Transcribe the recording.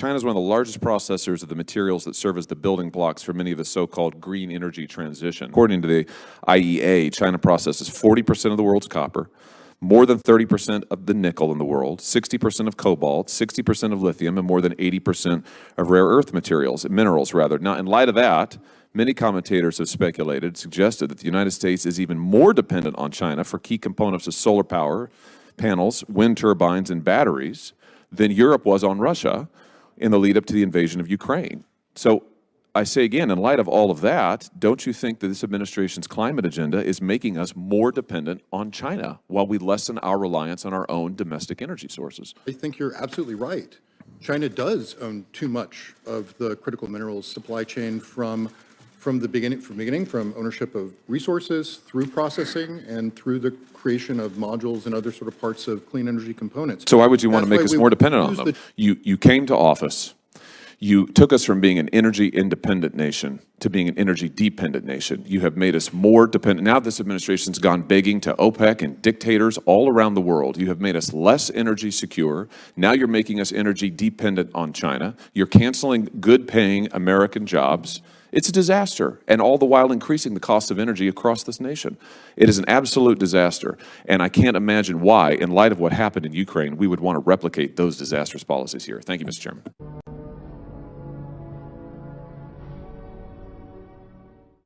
China is one of the largest processors of the materials that serve as the building blocks for many of the so-called green energy transition. According to the IEA, China processes 40% of the world's copper, more than 30% of the nickel in the world, 60% of cobalt, 60% of lithium, and more than 80% of rare earth minerals. Now, in light of that, many commentators have suggested that the United States is even more dependent on China for key components of solar power, panels, wind turbines, and batteries than Europe was on Russia in the lead up to the invasion of Ukraine. So I say again, in light of all of that, don't you think that this administration's climate agenda is making us more dependent on China while we lessen our reliance on our own domestic energy sources? I think you're absolutely right. China does own too much of the critical minerals supply chain from the beginning, from ownership of resources through processing and through the creation of modules and other sort of parts of clean energy components. So why would you want to make us more dependent on them? You came to office. You took us from being an energy independent nation to being an energy dependent nation. You have made us more dependent. Now this administration's gone begging to OPEC and dictators all around the world. You have made us less energy secure. Now you're making us energy dependent on China. You're canceling good paying American jobs. It's a disaster, and all the while increasing the cost of energy across this nation. It is an absolute disaster, and I can't imagine why, in light of what happened in Ukraine, we would want to replicate those disastrous policies here. Thank you, Mr. Chairman.